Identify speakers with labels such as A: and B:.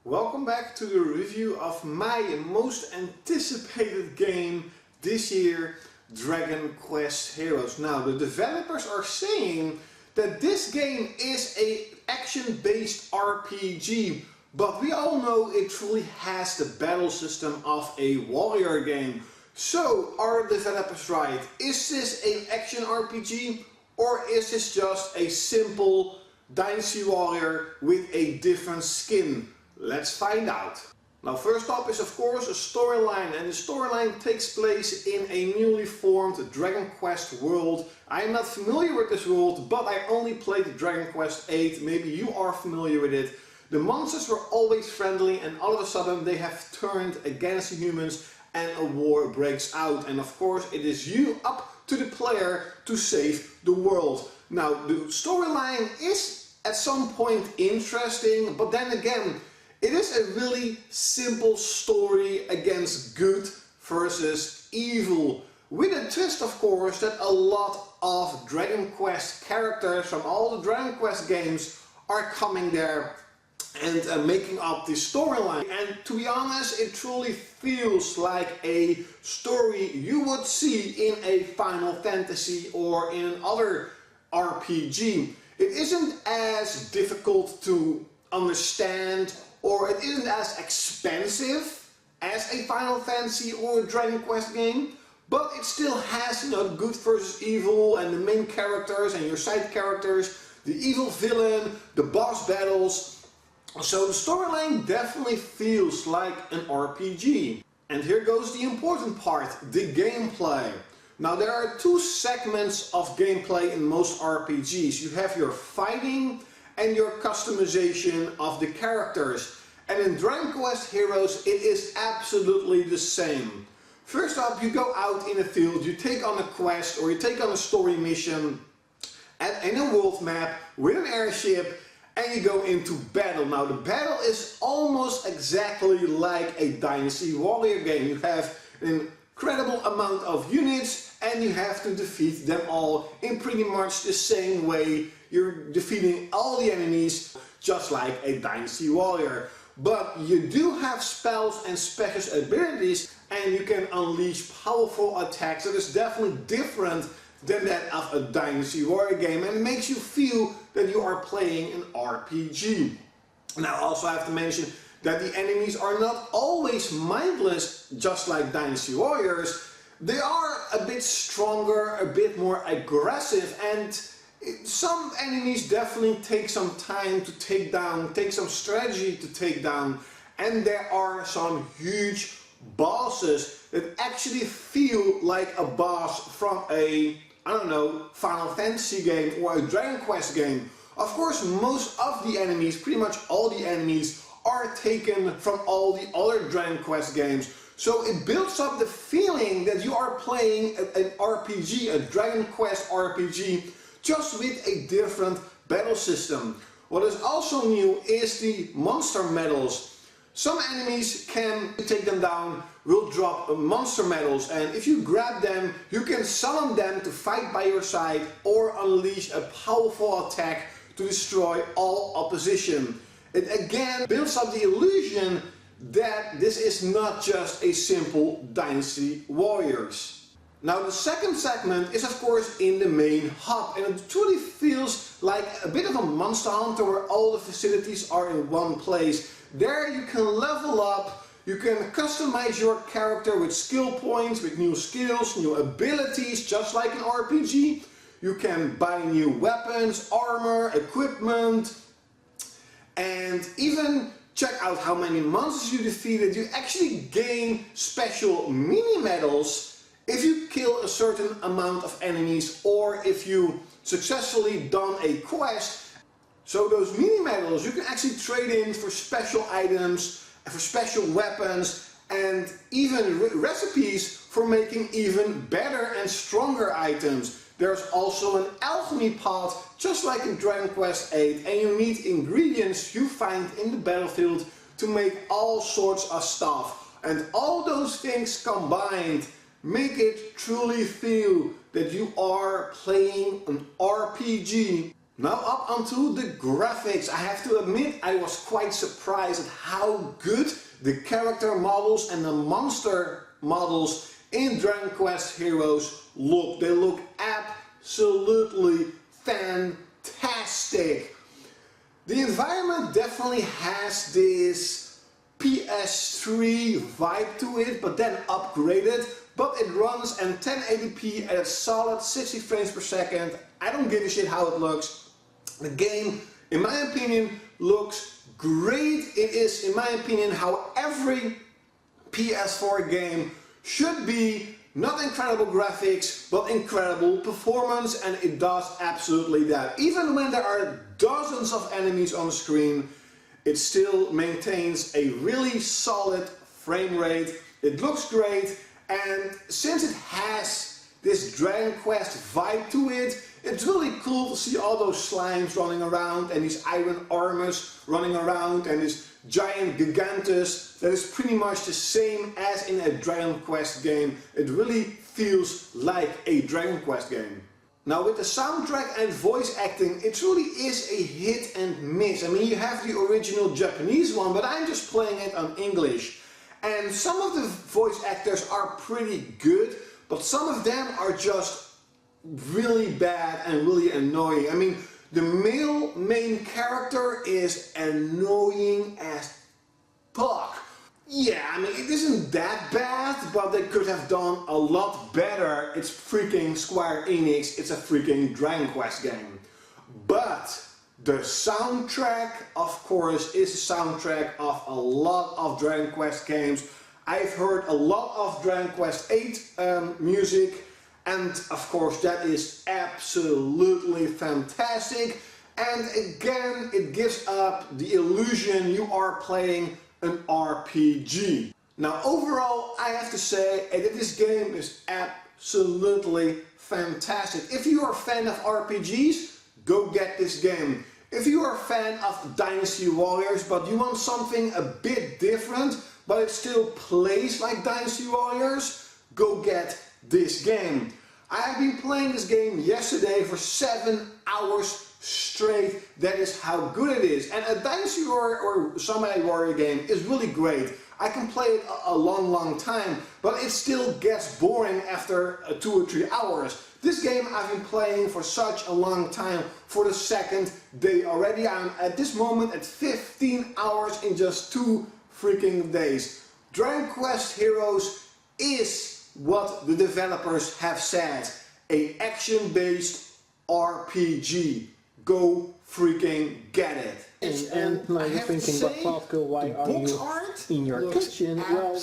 A: Welcome back to the review of my most anticipated game this year, Dragon Quest Heroes. Now, the developers are saying that this game is an action-based RPG, but we all know it truly has the battle system of a warrior game. So, are developers right? Is this an action RPG, or is this just a simple Dynasty Warrior with a different skin? Let's find out. Now, first up is of course a storyline, and the storyline takes place in a newly formed Dragon Quest world. I am not familiar with this world, but I only played Dragon Quest 8, maybe you are familiar with it. The monsters were always friendly, and all of a sudden they have turned against the humans and a war breaks out. And of course it is up to the player to save the world. Now, the storyline is at some point interesting, but then again, it is a really simple story against good versus evil. With a twist, of course, that a lot of Dragon Quest characters from all the Dragon Quest games are coming there and making up the storyline. And to be honest, it truly feels like a story you would see in a Final Fantasy or in another RPG. It isn't as difficult to understand, or it isn't as expensive as a Final Fantasy or a Dragon Quest game, but it still has, good versus evil and the main characters and your side characters, the evil villain, the boss battles. So the storyline definitely feels like an RPG. And here goes the important part, the gameplay. Now, there are two segments of gameplay in most RPGs. You have your fighting and your customization of the characters. And in Dragon Quest Heroes it is absolutely the same. First up, you go out in a field, you take on a quest or you take on a story mission in a world map with an airship, and you go into battle. Now, the battle is almost exactly like a Dynasty Warrior game. You have an incredible amount of units and you have to defeat them all in pretty much the same way. You're defeating all the enemies just like a Dynasty Warrior. But you do have spells and special abilities, and you can unleash powerful attacks that is definitely different than that of a Dynasty Warrior game, and makes you feel that you are playing an RPG. Now, I also have to mention that the enemies are not always mindless just like Dynasty Warriors. They are a bit stronger, a bit more aggressive, and some enemies definitely take some time to take down, take some strategy to take down, and there are some huge bosses that actually feel like a boss from a, Final Fantasy game or a Dragon Quest game. Of course, most of the enemies, pretty much all the enemies, are taken from all the other Dragon Quest games. So it builds up the feeling that you are playing an RPG, a Dragon Quest RPG, just with a different battle system. What is also new is the monster medals. Some enemies, can take them down, will drop monster medals, and if you grab them, you can summon them to fight by your side or unleash a powerful attack to destroy all opposition. It again builds up the illusion that this is not just a simple Dynasty Warriors. Now, the second segment is of course in the main hub, and it truly feels like a bit of a Monster Hunter where all the facilities are in one place. There you can level up, you can customize your character with skill points, with new skills, new abilities, just like an RPG. You can buy new weapons, armor, equipment, and even check out how many monsters you defeated. You actually gain special mini medals if you kill a certain amount of enemies, or if you successfully done a quest. So those mini medals you can actually trade in for special items, for special weapons, and even recipes for making even better and stronger items. There's also an alchemy pot, just like in Dragon Quest 8, and you need ingredients you find in the battlefield to make all sorts of stuff. And all those things combined make it truly feel that you are playing an RPG Now up onto the graphics. I have to admit I was quite surprised at how good the character models and the monster models in Dragon Quest Heroes look. They look absolutely fantastic. The environment definitely has this PS3 vibe to it, but then upgraded. But it runs in 1080p at a solid 60 frames per second. I don't give a shit how it looks. The game, in my opinion, looks great. It is, in my opinion, how every PS4 game should be. Not incredible graphics, but incredible performance, and it does absolutely that. Even when there are dozens of enemies on the screen, it still maintains a really solid frame rate. It looks great, and since it has this Dragon Quest vibe to it, it's really cool to see all those slimes running around and these iron armors running around and this giant gigantus that is pretty much the same as in a Dragon Quest game. It really feels like a Dragon Quest game. Now with the soundtrack and voice acting, it really is a hit and miss. I mean, you have the original Japanese one, but I'm just playing it on English. And some of the voice actors are pretty good, but some of them are just really bad and really annoying. I mean, the male main character is annoying as fuck. Yeah, I mean, it isn't that bad, but they could have done a lot better. It's freaking Square Enix, it's a freaking Dragon Quest game. But the soundtrack, of course, is the soundtrack of a lot of Dragon Quest games. I've heard a lot of Dragon Quest VIII music, and of course that is absolutely fantastic. And again, it gives up the illusion you are playing an RPG. Now overall, I have to say that this game is absolutely fantastic. If you are a fan of RPGs, go get this game. If you are a fan of Dynasty Warriors, but you want something a bit different, but it still plays like Dynasty Warriors, go get this game. I have been playing this game yesterday for 7 hours straight. That is how good it is. And a Dynasty Warrior or Samurai Warrior game is really great. I can play it a long time, but it still gets boring after 2 or 3 hours. This game I've been playing for such a long time, for the second day already. I'm at this moment at 15 hours in just 2 freaking days. Dragon Quest Heroes is what the developers have said, a action-based RPG. Go freaking get it.
B: And now you're thinking, but Klaudkil, why are you in your kitchen? Well,